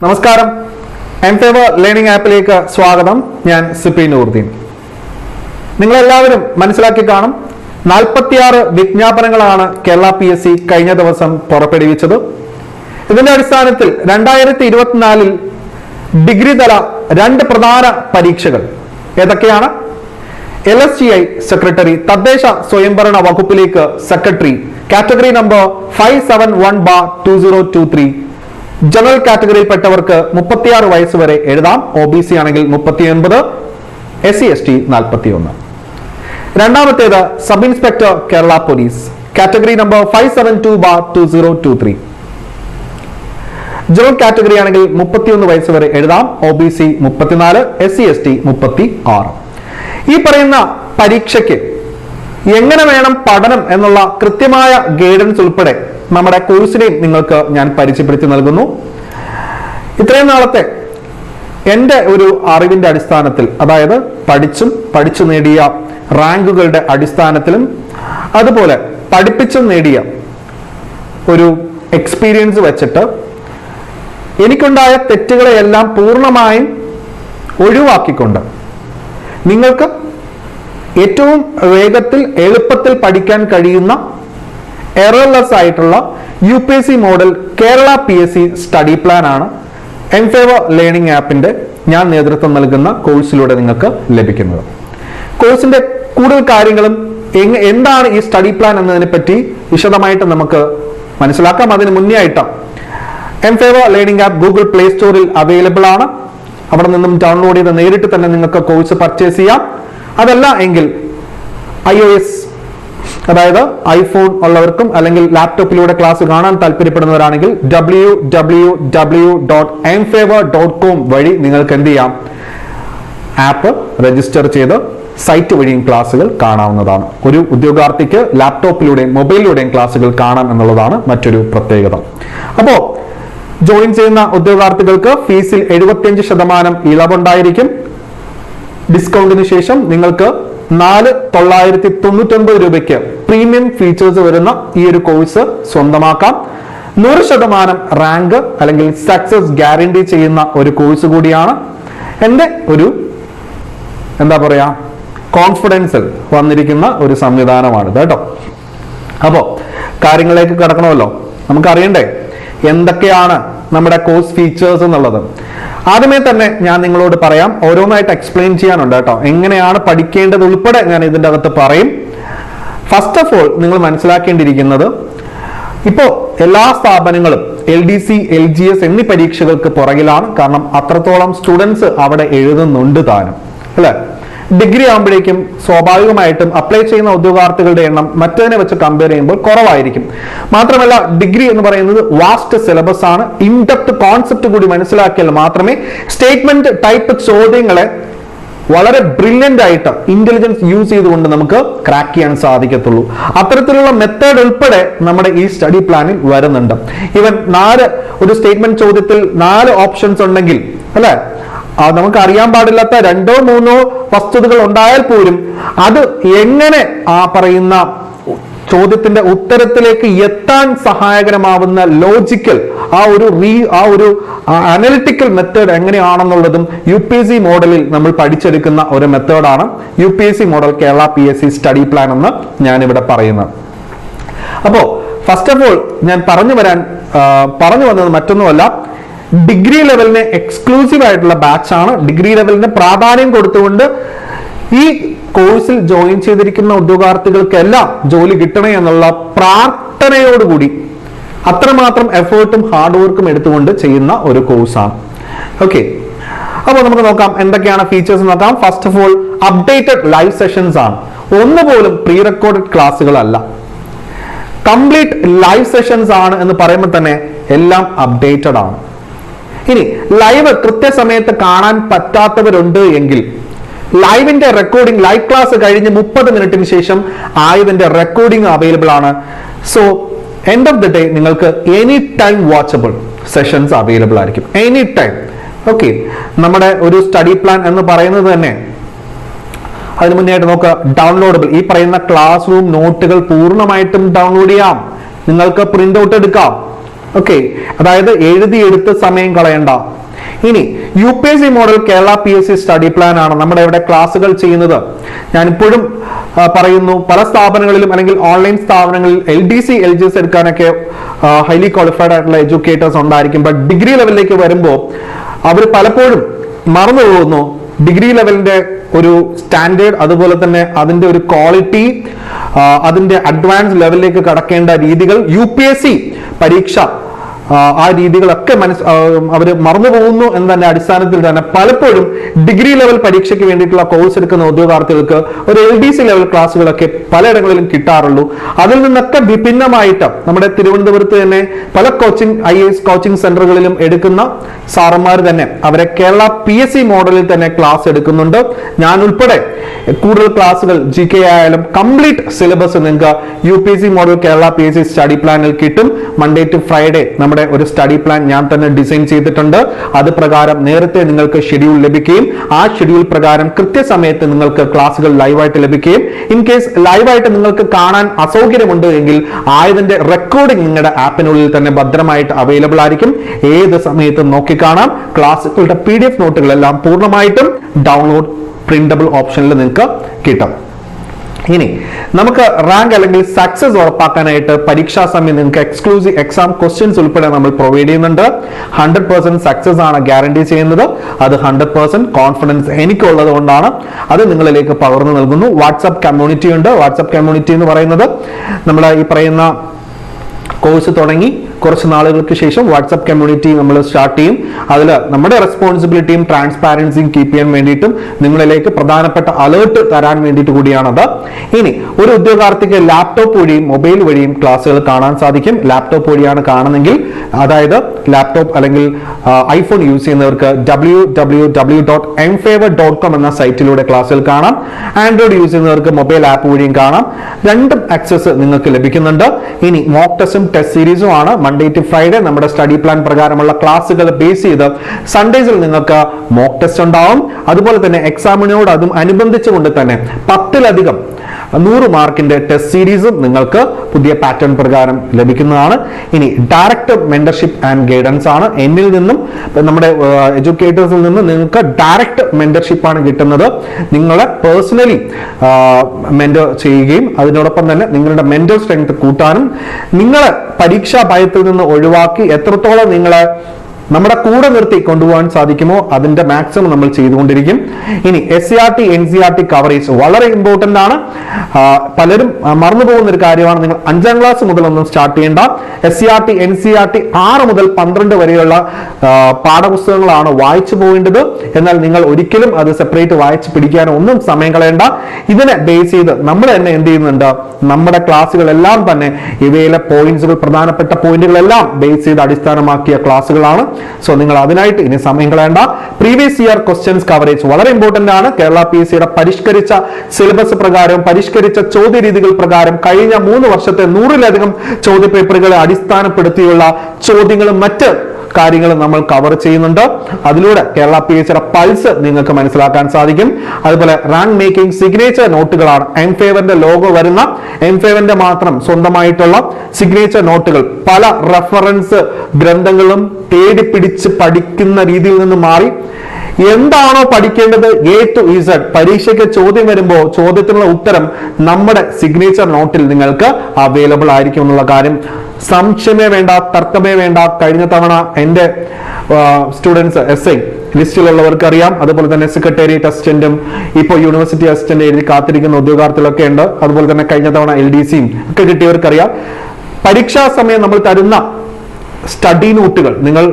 നമസ്കാരം. എംഫേവർ ലേണിംഗ് ആപ്പിലേക്ക് സ്വാഗതം. ഞാൻ സിപി നൂർദീൻ. നിങ്ങളെല്ലാവരും മനസ്സിലാക്കി കാണും, 46 വിജ്ഞാപനങ്ങളാണ് കേരള PSC കഴിഞ്ഞ ദിവസം പുറപ്പെടുവിച്ചത്. ഇതിന്റെ അടിസ്ഥാനത്തിൽ 2024 ഡിഗ്രി തല 2 പ്രധാന പരീക്ഷകൾ ഏതൊക്കെയാണ്? LSGI സെക്രട്ടറി, തദ്ദേശ സ്വയംഭരണ വകുപ്പിലേക്ക് സെക്രട്ടറി, കാറ്റഗറി നമ്പർ 571/2023. ജനറൽ കാറ്റഗറിയിൽപ്പെട്ടവർക്ക് 36 വയസ്സ് വരെ എഴുതാം. OBC ആണെങ്കിൽ 39, SC/ST 41. രണ്ടാമത്തേത് sub inspector Kerala police, category number 572/2023. General category ആണെങ്കിൽ 31 വയസ്സ് വരെ എഴുതാം. OBC 34, SC/ST 36. ഈ പറയുന്ന പരീക്ഷയ്ക്ക് എങ്ങനെ വേണം പഠനം എന്നുള്ള കൃത്യമായ ഗൈഡൻസ് ഉൾപ്പെടെ നമ്മുടെ കോഴ്സിനെയും നിങ്ങൾക്ക് ഞാൻ പരിചയപ്പെടുത്തി നൽകുന്നു. ഇത്രയും നാളത്തെ എൻ്റെ ഒരു അറിവിന്റെ അടിസ്ഥാനത്തിൽ, അതായത് പഠിച്ചു നേടിയ റാങ്കുകളുടെ അടിസ്ഥാനത്തിലും അതുപോലെ പഠിപ്പിച്ചും നേടിയ ഒരു എക്സ്പീരിയൻസ് വെച്ചിട്ട് എനിക്കുണ്ടായ തെറ്റുകളെയെല്ലാം പൂർണ്ണമായും ഒഴിവാക്കിക്കൊണ്ട് നിങ്ങൾക്ക് ഏറ്റവും വേഗത്തിൽ എളുപ്പത്തിൽ പഠിക്കാൻ കഴിയുന്ന എറർലെസ് ആയിട്ടുള്ള UPSC model Kerala PSC study plan ആണ് എംഫേവർ ലേണിംഗ് ആപ്പിന്റെ ഞാൻ നേതൃത്വം നൽകുന്ന കോഴ്സിലൂടെ നിങ്ങൾക്ക് ലഭിക്കുന്നത്. കോഴ്സിന്റെ കൂടുതൽ കാര്യങ്ങളും എന്താണ് ഈ സ്റ്റഡി പ്ലാൻ എന്നതിനെ പറ്റി വിശദമായിട്ട് നമുക്ക് മനസ്സിലാക്കാം. അതിന് മുന്നേ ആയിട്ട് എംഫേവർ ലേണിംഗ് ആപ്പ് ഗൂഗിൾ പ്ലേ സ്റ്റോറിൽ അവൈലബിൾ ആണ്. അവിടെ നിന്നും ഡൗൺലോഡ് ചെയ്ത് നേരിട്ട് തന്നെ നിങ്ങൾക്ക് കോഴ്സ് പർച്ചേസ് ചെയ്യാം. അതല്ല എങ്കിൽ iOS, അതായത് ഐഫോൺ ഉള്ളവർക്കും അല്ലെങ്കിൽ ലാപ്ടോപ്പിലൂടെ ക്ലാസ് കാണാൻ താല്പര്യപ്പെടുന്നവരാണെങ്കിൽ www.mfavor.com വഴി നിങ്ങൾക്ക് എന്ത് ചെയ്യാം, ആപ്പ് രജിസ്റ്റർ ചെയ്ത് സൈറ്റ് വഴിയും ക്ലാസ്സുകൾ കാണാവുന്നതാണ്. ഒരു ഉദ്യോഗാർത്ഥിക്ക് ലാപ്ടോപ്പിലൂടെയും മൊബൈലിലൂടെയും ക്ലാസ്സുകൾ കാണാം എന്നുള്ളതാണ് മറ്റൊരു പ്രത്യേകത. അപ്പോ ജോയിൻ ചെയ്യുന്ന ഉദ്യോഗാർത്ഥികൾക്ക് ഫീസിൽ 75% ഇളവുണ്ടായിരിക്കും. ഡിസ്കൗണ്ടിന് ശേഷം നിങ്ങൾക്ക് 4,999 രൂപയ്ക്ക് പ്രീമിയം ഫീച്ചേഴ്സ് വരുന്ന ഈ ഒരു കോഴ്സ് സ്വന്തമാക്കാം. 100% റാങ്ക് അല്ലെങ്കിൽ സക്സസ് ഗ്യാരണ്ടി ചെയ്യുന്ന ഒരു കോഴ്സ് കൂടിയാണ്. എൻ്റെ ഒരു കോൺഫിഡൻസിൽ വന്നിരിക്കുന്ന ഒരു സംവിധാനമാണ് കേട്ടോ. അപ്പോൾ കാര്യങ്ങളിലേക്ക് കടക്കണമല്ലോ. നമുക്കറിയണ്ടേ എന്തൊക്കെയാണ് നമ്മുടെ കോഴ്സ് ഫീച്ചേഴ്സ് എന്നുള്ളത്. ആദ്യമേ തന്നെ ഞാൻ നിങ്ങളോട് പറയാം, ഓരോന്നായിട്ട് എക്സ്പ്ലെയിൻ ചെയ്യാനുണ്ട് കേട്ടോ. എങ്ങനെയാണ് പഠിക്കേണ്ടത് ഉൾപ്പെടെ ഞാൻ ഇതിൻ്റെ അകത്ത് പറയും. ഫസ്റ്റ് ഓഫ് ഓൾ നിങ്ങൾ മനസ്സിലാക്കേണ്ടിയിരിക്കുന്നത്, ഇപ്പോൾ എല്ലാ സ്ഥാപനങ്ങളും LDC, LGS എന്നീ പരീക്ഷകൾക്ക് പുറകിലാണ്. കാരണം അത്രത്തോളം സ്റ്റുഡൻസ് അവിടെ എഴുതുന്നുണ്ട് താനും, അല്ലെ? ഡിഗ്രി ആകുമ്പോഴേക്കും സ്വാഭാവികമായിട്ടും അപ്ലൈ ചെയ്യുന്ന ഉദ്യോഗാർത്ഥികളുടെ എണ്ണം മറ്റതിനെ വെച്ച് കമ്പയർ ചെയ്യുമ്പോൾ കുറവായിരിക്കും. മാത്രമല്ല ഡിഗ്രി എന്ന് പറയുന്നത് വാസ്റ്റ് സിലബസ് ആണ്. ഇൻഡെപ്ത് കോൺസെപ്റ്റ് കൂടി മനസ്സിലാക്കിയാൽ മാത്രമേ സ്റ്റേറ്റ്മെന്റ് ടൈപ്പ് ചോദ്യങ്ങളെ വളരെ ബ്രില്യന്റ് ആയിട്ട് ഇന്റലിജൻസ് യൂസ് ചെയ്തുകൊണ്ട് നമുക്ക് ക്രാക്ക് ചെയ്യാൻ സാധിക്കത്തുള്ളൂ. അത്തരത്തിലുള്ള മെത്തേഡ് ഉൾപ്പെടെ നമ്മുടെ ഈ സ്റ്റഡി പ്ലാനിൽ വരുന്നുണ്ട്. ഈവൻ ഒരു സ്റ്റേറ്റ്മെന്റ് ചോദ്യത്തിൽ 4 ഓപ്ഷൻസ് ഉണ്ടെങ്കിൽ, അല്ലെ, നമുക്ക് അറിയാൻ പാടില്ലാത്ത 2 or 3 വസ്തുതകൾ ഉണ്ടായാൽ പോലും അത് എങ്ങനെ ആ പറയുന്ന ചോദ്യത്തിന്റെ ഉത്തരത്തിലേക്ക് എത്താൻ സഹായകരമാവുന്ന ലോജിക്കൽ ആ ഒരു അനലിറ്റിക്കൽ മെത്തേഡ് എങ്ങനെയാണെന്നുള്ളതും UPSC മോഡലിൽ നമ്മൾ പഠിച്ചെടുക്കുന്ന ഒരു മെത്തേഡാണ് UPSC model Kerala PSC study plan എന്ന് ഞാനിവിടെ പറയുന്നത്. അപ്പോ ഫസ്റ്റ് ഓഫ് ഓൾ ഞാൻ പറഞ്ഞു വന്നത് മറ്റൊന്നുമല്ല, ഡിഗ്രി ലെവലിന് എക്സ്ക്ലൂസീവ് ആയിട്ടുള്ള ബാച്ച് ആണ്. ഡിഗ്രി ലെവലിന് പ്രാധാന്യം കൊടുത്തുകൊണ്ട് ഈ കോഴ്സിൽ ജോയിൻ ചെയ്തിരിക്കുന്ന ഉദ്യോഗാർത്ഥികൾക്കെല്ലാം ജോലി കിട്ടണേ എന്നുള്ള പ്രാർത്ഥനയോടുകൂടി അത്രമാത്രം എഫേർട്ടും ഹാർഡ് വർക്കും എടുത്തുകൊണ്ട് ചെയ്യുന്ന ഒരു കോഴ്സാണ്. ഓക്കെ, അപ്പോൾ നമുക്ക് നോക്കാം എന്തൊക്കെയാണ് ഫീച്ചേഴ്സ് നോക്കാം. First of all updated live sessions ആണ്. ഒന്നുപോലും പ്രീ റെക്കോർഡഡ് ക്ലാസ്സുകളല്ല, കംപ്ലീറ്റ് ലൈവ് സെഷൻസ് ആണ് എന്ന് പറയുമ്പോൾ തന്നെ എല്ലാം അപ്ഡേറ്റഡ് ആണ്. ഇനി ലൈവ് കൃത്യസമയത്ത് കാണാൻ പറ്റാത്തവരുണ്ട് എങ്കിൽ ലൈവിന്റെ റെക്കോർഡിംഗ്, ലൈവ് ക്ലാസ് കഴിഞ്ഞ് 30 മിനിറ്റിന് ശേഷം ആയതിന്റെ റെക്കോർഡിംഗ് അവൈലബിൾ ആണ്. So end of the day നിങ്ങൾക്ക് any time watchable sessions available ആയിരിക്കും, എനി ടൈം. ഓക്കെ, നമ്മുടെ ഒരു സ്റ്റഡി പ്ലാൻ എന്ന് പറയുന്നത് തന്നെ അതിന് മുന്നേ ആയിട്ട് നോക്കുക, ഡൗൺലോഡബിൾ. ഈ പറയുന്ന ക്ലാസ് റൂം നോട്ടുകൾ പൂർണ്ണമായിട്ടും ഡൗൺലോഡ് ചെയ്യാം. നിങ്ങൾക്ക് പ്രിന്റ് ഔട്ട് എടുക്കാം. ഓക്കെ, അതായത് എഴുതിയെടുത്ത് സമയം കളയണ്ട. ഇനി UPSC model Kerala PSC study plan ആണ് നമ്മുടെ ഇവിടെ ക്ലാസ്സുകൾ ചെയ്യുന്നത്. ഞാനിപ്പോഴും പറയുന്നു, പല സ്ഥാപനങ്ങളിലും അല്ലെങ്കിൽ ഓൺലൈൻ സ്ഥാപനങ്ങളിൽ LDC LGS എടുക്കാനൊക്കെ ഹൈലി ക്വാളിഫൈഡ് ആയിട്ടുള്ള എഡ്യൂക്കേറ്റേഴ്സ് ഉണ്ടായിരിക്കും. ബട്ട് ഡിഗ്രി ലെവലിലേക്ക് വരുമ്പോൾ അവർ പലപ്പോഴും മറന്നു പോകുന്നു ഡിഗ്രി ലെവലിന്റെ ഒരു സ്റ്റാൻഡേർഡ്, അതുപോലെ തന്നെ അതിന്റെ ഒരു ക്വാളിറ്റി, അതിന്റെ അഡ്വാൻസ് ലെവലിലേക്ക് കടക്കേണ്ട രീതികൾ, UPSC പരീക്ഷ ആ രീതികളൊക്കെ അവർ മറന്നു പോകുന്നു എന്നതിന്റെ അടിസ്ഥാനത്തിൽ തന്നെ പലപ്പോഴും ഡിഗ്രി ലെവൽ പരീക്ഷയ്ക്ക് വേണ്ടിയിട്ടുള്ള കോഴ്സ് എടുക്കുന്ന ഉദ്യോഗാർത്ഥികൾക്ക് ഒരു LDC ലെവൽ ക്ലാസ്സുകളൊക്കെ പലയിടങ്ങളിലും കിട്ടാറുള്ളൂ. അതിൽ നിന്നൊക്കെ വിഭിന്നമായിട്ട് നമ്മുടെ തിരുവനന്തപുരത്ത് തന്നെ പല IAS കോച്ചിങ് സെന്ററുകളിലും എടുക്കുന്ന സാറന്മാർ തന്നെ അവരെ കേരള PSC മോഡലിൽ തന്നെ ക്ലാസ് എടുക്കുന്നുണ്ട്. ഞാൻ ഉൾപ്പെടെ കൂടുതൽ ക്ലാസ്സുകൾ GK ആയാലും കംപ്ലീറ്റ് സിലബസ് നിങ്ങൾക്ക് UPSC model Kerala PSC study പ്ലാനിൽ കിട്ടും. മൺഡേ ടു ഫ്രൈഡേ നമ്മുടെ ഒരു സ്റ്റഡി പ്ലാൻ ഞാൻ തന്നെ ഡിസൈൻ ചെയ്തിട്ടുണ്ട്. അത് പ്രകാരം നേരത്തെ നിങ്ങൾക്ക് ഷെഡ്യൂൾ ലഭിക്കുകയും ആ ഷെഡ്യൂൾ പ്രകാരം കൃത്യസമയത്ത് നിങ്ങൾക്ക് ക്ലാസ്സുകൾ ലൈവായിട്ട് ലഭിക്കുകയും ഇൻ കേസ് ലൈവായിട്ട് നിങ്ങൾക്ക് കാണാൻ അസൗകര്യമുണ്ട് എങ്കിൽ ആയതിന്റെ റെക്കോർഡിംഗ് നിങ്ങളുടെ ആപ്പിനുള്ളിൽ തന്നെ ഭദ്രമായിട്ട് അവൈലബിൾ ആയിരിക്കും. ഏത് സമയത്തും നോക്കിക്കാണാം. ക്ലാസ്സുകളുടെ PDF നോട്ടുകളെല്ലാം പൂർണ്ണമായിട്ടും ഡൗൺലോഡ് പ്രിന്റബിൾ ഓപ്ഷനിൽ നിങ്ങൾക്ക് കിട്ടും. ഇനി നമുക്ക് റാങ്ക് അല്ലെങ്കിൽ സക്സസ് ഉറപ്പാക്കാനായിട്ട് പരീക്ഷാ സമയം നിങ്ങൾക്ക് എക്സ്ക്ലൂസീവ് എക്സാം ക്വസ്റ്റ്യൻസ് ഉൾപ്പെടെ നമ്മൾ പ്രൊവൈഡ് ചെയ്യുന്നുണ്ട്. 100% സക്സസ് ആണ് ഗ്യാരണ്ടി ചെയ്യുന്നത്. അത് 100% കോൺഫിഡൻസ് എനിക്കുള്ളത് കൊണ്ടാണ് അത് നിങ്ങളിലേക്ക് പകർന്നു നൽകുന്നു. വാട്സ്ആപ്പ് കമ്മ്യൂണിറ്റി ഉണ്ട്. വാട്സ്ആപ്പ് കമ്മ്യൂണിറ്റി എന്ന് പറയുന്നത് നമ്മുടെ ഈ പറയുന്ന കോഴ്സ് തുടങ്ങി കുറച്ച് നാളുകൾക്ക് ശേഷം വാട്സ്ആപ്പ് കമ്മ്യൂണിറ്റി നമ്മൾ സ്റ്റാർട്ട് ചെയ്യും. അതിൽ നമ്മുടെ റെസ്പോൺസിബിലിറ്റിയും ട്രാൻസ്പാരൻസിയും കീപ്പ് ചെയ്യാൻ വേണ്ടിയിട്ടും നിങ്ങളിലേക്ക് പ്രധാനപ്പെട്ട അലേർട്ട് തരാൻ വേണ്ടിയിട്ട് കൂടിയാണത്. ഇനി ഒരു ഉദ്യോഗാർത്ഥിക്ക് ലാപ്ടോപ്പ് വഴിയും മൊബൈൽ വഴിയും ക്ലാസ്സുകൾ കാണാൻ സാധിക്കും. ലാപ്ടോപ്പ് വഴിയാണ് കാണുന്നെങ്കിൽ, അതായത് ലാപ്ടോപ്പ് അല്ലെങ്കിൽ ഐഫോൺ യൂസ് ചെയ്യുന്നവർക്ക് www.mfavor.com എന്ന സൈറ്റിലൂടെ ക്ലാസ്സുകൾ കാണാം. ആൻഡ്രോയിഡ് യൂസ് ചെയ്യുന്നവർക്ക് മൊബൈൽ ആപ്പ് വഴിയും കാണാം. രണ്ടും ആക്സസ് നിങ്ങൾക്ക് ലഭിക്കുന്നുണ്ട്. ഇനി മോക്ക് ടെസ്റ്റും ടെസ്റ്റ് സീരീസും ആണ്. മൺഡേ ടു ഫ്രൈഡേ നമ്മുടെ സ്റ്റഡി പ്ലാൻ പ്രകാരമുള്ള ക്ലാസ്സുകൾ ബേസ് ചെയ്ത് സൺഡേസിൽ നിങ്ങൾക്ക് മോക്ക് ടെസ്റ്റ് ഉണ്ടാവും. അതുപോലെ തന്നെ എക്സാമിനോട് അതും അനുബന്ധിച്ചുകൊണ്ട് തന്നെ 10ലധികം 100 മാർക്കിന്റെ ടെസ്റ്റ് സീരീസും നിങ്ങൾക്ക് പുതിയ പാറ്റേൺ പ്രകാരം ലഭിക്കുന്നതാണ്. ഇനി ഡയറക്റ്റ് മെന്റർഷിപ്പ് ആൻഡ് ഗൈഡൻസ് ആണ്. എന്നിൽ നിന്നും നമ്മുടെ എഡ്യൂക്കേറ്റേഴ്സിൽ നിന്നും നിങ്ങൾക്ക് ഡയറക്റ്റ് മെന്റർഷിപ്പ് ആണ് കിട്ടുന്നത്. നിങ്ങളെ പേഴ്സണലി മെന്റർ ചെയ്യുകയും അതിനോടൊപ്പം തന്നെ നിങ്ങളുടെ മെന്റൽ സ്ട്രെങ്ത് കൂട്ടാനും നിങ്ങളെ പരീക്ഷാ ഭയത്തിൽ നിന്ന് ഒഴിവാക്കി എത്രത്തോളം നിങ്ങളെ നമ്മുടെ കൂടെ നിർത്തി കൊണ്ടുപോകാൻ സാധിക്കുമോ അതിന്റെ മാക്സിമം നമ്മൾ ചെയ്തുകൊണ്ടിരിക്കും. ഇനി SCRT NCERT കവറേജ് വളരെ ഇമ്പോർട്ടന്റ് ആണ്. പലരും മറന്നു പോകുന്ന ഒരു കാര്യമാണ്. നിങ്ങൾ 5ാം ക്ലാസ് മുതൽ ഒന്നും സ്റ്റാർട്ട് ചെയ്യേണ്ട. SCRT NCERT 6 മുതൽ 12 വരെയുള്ള പാഠപുസ്തകങ്ങളാണ് വായിച്ചു പോകേണ്ടത്. എന്നാൽ നിങ്ങൾ ഒരിക്കലും അത് സെപ്പറേറ്റ് വായിച്ച് പിടിക്കാനോ ഒന്നും സമയം കളയേണ്ട. ഇതിനെ ബേസ് ചെയ്ത് നമ്മൾ തന്നെ എന്ത് ചെയ്യുന്നുണ്ട്, നമ്മുടെ ക്ലാസ്സുകളെല്ലാം തന്നെ ഇവയിലെ പോയിന്റ്സുകൾ, പ്രധാനപ്പെട്ട പോയിന്റുകളെല്ലാം ബേസ് ചെയ്ത് അടിസ്ഥാനമാക്കിയ ക്ലാസ്സുകളാണ്. സോ നിങ്ങൾ അതിനായിട്ട് ഇനി സമയം കളയേണ്ട. പ്രീവിയസ് ഇയർ ക്വസ്റ്റ്യൻസ് കവറേജ് വളരെ ഇമ്പോർട്ടന്റ് ആണ്. കേരള PSCയുടെ പരിഷ്കരിച്ച സിലബസ് പ്രകാരം, പരിഷ്കരിച്ച ചോദ്യ രീതികൾ പ്രകാരം കഴിഞ്ഞ 3 വർഷത്തെ 100ലധികം ചോദ്യ പേപ്പറുകളെ അടിസ്ഥാനപ്പെടുത്തിയുള്ള ചോദ്യങ്ങളും മറ്റ് കാര്യങ്ങളും നമ്മൾ കവർ ചെയ്യുന്നുണ്ട്. അതിലൂടെ കേരള PSCയുടെ പൾസ് നിങ്ങൾക്ക് മനസ്സിലാക്കാൻ സാധിക്കും. അതുപോലെ റാങ്ക് മേക്കിംഗ് സിഗ്നേച്ചർ നോട്ടുകളാണ്. എംഫേവറിന്റെ ലോഗോ വരുന്ന, എംഫേവറിന്റെ മാത്രം സ്വന്തമായിട്ടുള്ള സിഗ്നേച്ചർ നോട്ടുകൾ പല റെഫറൻസ് ഗ്രന്ഥങ്ങളും തേടി പിടിച്ച് പഠിക്കുന്ന രീതിയിൽ നിന്ന് മാറി എന്താണോ പഠിക്കേണ്ടത് A to Z, പരീക്ഷയ്ക്ക് ചോദ്യം വരുമ്പോൾ ചോദ്യത്തിനുള്ള ഉത്തരം നമ്മുടെ സിഗ്നേച്ചർ നോട്ടിൽ നിങ്ങൾക്ക് അവൈലബിൾ ആയിരിക്കും എന്നുള്ള കാര്യം സംശയമേ വേണ്ട, തർക്കമേ വേണ്ട. കഴിഞ്ഞ തവണ എൻ്റെ സ്റ്റുഡൻസ് SI ലിസ്റ്റിലുള്ളവർക്ക് അറിയാം. അതുപോലെ തന്നെ സെക്രട്ടേറിയറ്റ് അസിസ്റ്റന്റും ഇപ്പോൾ യൂണിവേഴ്സിറ്റി അസിസ്റ്റന്റ് എഴുതി കാത്തിരിക്കുന്ന ഉദ്യോഗാർത്ഥികളൊക്കെ ഉണ്ട്. അതുപോലെ തന്നെ കഴിഞ്ഞ തവണ LDCയും ഒക്കെ കിട്ടിയവർക്കറിയാം. പരീക്ഷാ സമയം നമ്മൾ തരുന്ന സ്റ്റഡി നോട്ടുകൾ, നിങ്ങൾ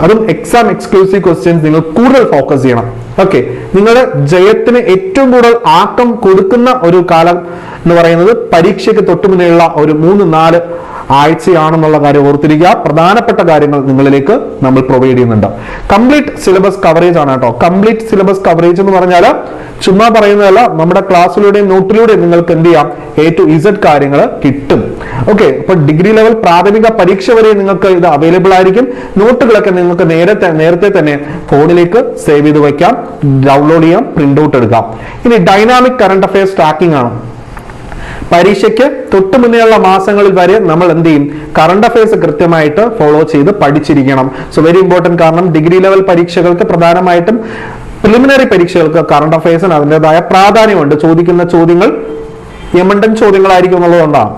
അതും എക്സാം എക്സ്ക്ലൂസീവ് ക്വസ്റ്റ്യൻസ് നിങ്ങൾ കൂടുതൽ ഫോക്കസ് ചെയ്യണം. ഓക്കെ, നിങ്ങളുടെ ജയത്തിന് ഏറ്റവും കൂടുതൽ ആക്കം കൊടുക്കുന്ന ഒരു കാലം എന്ന് പറയുന്നത് പരീക്ഷയ്ക്ക് തൊട്ടുമുന്നേയുള്ള ഒരു 3-4 ആഴ്ചയാണെന്നുള്ള കാര്യം ഓർത്തിരിക്കുക. പ്രധാനപ്പെട്ട കാര്യങ്ങൾ നിങ്ങളിലേക്ക് നമ്മൾ പ്രൊവൈഡ് ചെയ്യുന്നുണ്ട്. കംപ്ലീറ്റ് സിലബസ് കവറേജ് ആണ് കേട്ടോ. കംപ്ലീറ്റ് സിലബസ് കവറേജ് എന്ന് പറഞ്ഞാൽ ചുമ്മാ പറയുന്നതല്ല, നമ്മുടെ ക്ലാസ്സിലൂടെയും നോട്ടിലൂടെയും നിങ്ങൾക്ക് എന്ത് ചെയ്യാം, A to Z കാര്യങ്ങൾ കിട്ടും. ഓക്കെ, അപ്പൊ ഡിഗ്രി ലെവൽ പ്രാഥമിക പരീക്ഷ വരെ നിങ്ങൾക്ക് ഇത് അവൈലബിൾ ആയിരിക്കും. നോട്ടുകളൊക്കെ നിങ്ങൾക്ക് നേരത്തെ തന്നെ ഫോണിലേക്ക് സേവ് ചെയ്ത് വയ്ക്കാം, ഡൗൺലോഡ് ചെയ്യാം, പ്രിന്റ് ഔട്ട് എടുക്കാം. ഇനി ഡൈനാമിക് കറണ്ട് അഫയേഴ്സ് ട്രാക്കിംഗ് ആണ്. പരീക്ഷയ്ക്ക് തൊട്ട് മുന്നേയുള്ള മാസങ്ങളിൽ വരെ നമ്മൾ എന്ത് ചെയ്യും, കറണ്ട് അഫയേഴ്സ് കൃത്യമായിട്ട് ഫോളോ ചെയ്ത് പഠിച്ചിരിക്കണം. So very important. കാരണം ഡിഗ്രി ലെവൽ പരീക്ഷകൾക്ക് പ്രധാനമായിട്ടും പ്രിലിമിനറി പരീക്ഷകൾക്ക് കറണ്ട് അഫയേഴ്സിന് അതിൻ്റെതായ പ്രാധാന്യമുണ്ട്. ചോദിക്കുന്ന ചോദ്യങ്ങൾ യമണ്ടൻ ചോദ്യങ്ങളായിരിക്കും എന്നുള്ളതുകൊണ്ടാണ്.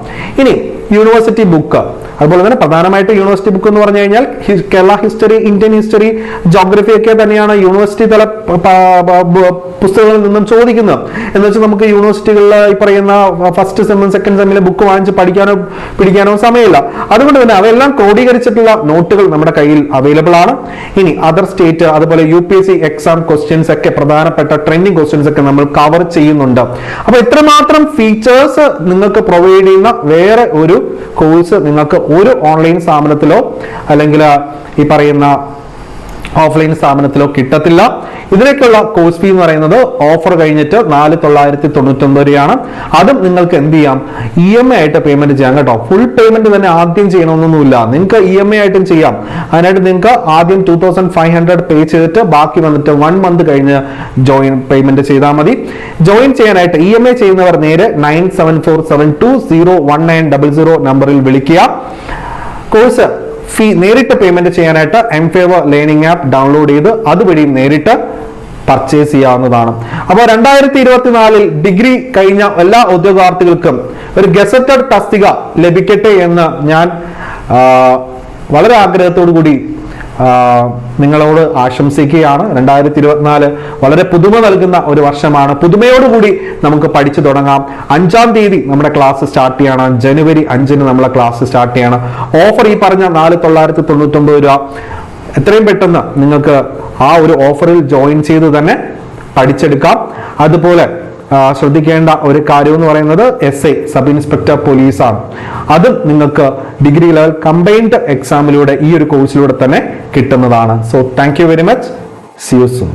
ഇനി യൂണിവേഴ്സിറ്റി ബുക്ക്, അതുപോലെ തന്നെ പ്രധാനമായിട്ട് യൂണിവേഴ്സിറ്റി ബുക്ക് എന്ന് പറഞ്ഞു കഴിഞ്ഞാൽ Kerala history, Indian history, geography ഒക്കെ തന്നെയാണ് യൂണിവേഴ്സിറ്റി തല പുസ്തകങ്ങളിൽ നിന്നും ചോദിക്കുന്നത്. എന്ന് വെച്ചാൽ നമുക്ക് യൂണിവേഴ്സിറ്റികളിൽ ഈ പറയുന്ന ഫസ്റ്റ് സെമ്മും സെക്കൻഡ് സെമ്മിലെ ബുക്ക് വാങ്ങിച്ച് പഠിക്കാനോ പിടിക്കാനോ സമയമില്ല. അതുകൊണ്ട് തന്നെ അവയെല്ലാം ക്രോഡീകരിച്ചിട്ടുള്ള നോട്ടുകൾ നമ്മുടെ കയ്യിൽ അവൈലബിൾ ആണ്. ഇനി അതർ സ്റ്റേറ്റ്, അതുപോലെ UPSC എക്സാം ക്വസ്റ്റ്യൻസ് ഒക്കെ, പ്രധാനപ്പെട്ട ട്രെൻഡിങ് ക്വസ്റ്റ്യൻസ് ഒക്കെ നമ്മൾ കവർ ചെയ്യുന്നുണ്ട്. അപ്പൊ ഇത്രമാത്രം ഫീച്ചേഴ്സ് നിങ്ങൾക്ക് പ്രൊവൈഡ് ചെയ്യുന്ന വേറെ ഒരു കോഴ്സ് നിങ്ങൾക്ക് ഒരു ഓൺലൈൻ സ്ഥാപനത്തിലോ അല്ലെങ്കിൽ ഈ പറയുന്ന ഓഫ്ലൈൻ സ്ഥാപനത്തിലോ കിട്ടത്തില്ല. ഇതിലേക്കുള്ള കോഴ്സ് ഫീ എന്ന് പറയുന്നത് ഓഫർ കഴിഞ്ഞിട്ട് 4,999 രൂപയാണ്. അതും നിങ്ങൾക്ക് എന്ത് ചെയ്യാം, EMI ആയിട്ട് പേയ്മെന്റ് ചെയ്യാം കേട്ടോ. ഫുൾ പേയ്മെന്റ് തന്നെ ആദ്യം ചെയ്യണമെന്നൊന്നുമില്ല, നിങ്ങൾക്ക് EMI ആയിട്ടും ചെയ്യാം. അതിനായിട്ട് നിങ്ങൾക്ക് ആദ്യം 2,500 പേ ചെയ്തിട്ട് ബാക്കി വന്നിട്ട് 1 മന്ത് കഴിഞ്ഞ് ജോയിൻ പേയ്മെന്റ് ചെയ്താൽ മതി. ജോയിൻ ചെയ്യാനായിട്ട് EMI ചെയ്യുന്നവർ നേരെ 9747201900 നമ്പറിൽ വിളിക്കുക. കോഴ്സ് ഫീ നേരിട്ട് പേയ്മെന്റ് ചെയ്യാനായിട്ട് എംഫേവർ ലേണിംഗ് ആപ്പ് ഡൗൺലോഡ് ചെയ്ത് അതുവഴി നേരിട്ട് പർച്ചേസ് ചെയ്യാവുന്നതാണ്. അപ്പോൾ 2024 ഡിഗ്രി കഴിഞ്ഞ എല്ലാ ഉദ്യോഗാർത്ഥികൾക്കും ഒരു ഗസറ്റഡ് തസ്തിക ലഭിക്കട്ടെ എന്ന് ഞാൻ വളരെ ആഗ്രഹത്തോടു കൂടി നിങ്ങളോട് ആശംസിക്കുകയാണ്. 2024 വളരെ പുതുമ നൽകുന്ന ഒരു വർഷമാണ്. പുതുമയോടുകൂടി നമുക്ക് പഠിച്ചു തുടങ്ങാം. 5-ാം തീയതി നമ്മുടെ ക്ലാസ് സ്റ്റാർട്ട് ചെയ്യണം. ജനുവരി 5-ന് നമ്മളെ ക്ലാസ് സ്റ്റാർട്ട് ചെയ്യണം. ഓഫർ ഈ പറഞ്ഞ 4,999 രൂപ. എത്രയും പെട്ടെന്ന് നിങ്ങൾക്ക് ആ ഒരു ഓഫറിൽ ജോയിൻ ചെയ്ത് തന്നെ പഠിച്ചെടുക്കാം. അതുപോലെ ശ്രദ്ധിക്കേണ്ട ഒരു കാര്യം എന്ന് പറയുന്നത് SI സബ് ഇൻസ്പെക്ടർ പോലീസ് ആണ്. അതും നിങ്ങൾക്ക് ഡിഗ്രി ലെവൽ കമ്പൈൻഡ് എക്സാമിലൂടെ ഈ ഒരു കോഴ്സിലൂടെ തന്നെ കിട്ടുന്നതാണ്. So thank you very much. See you soon.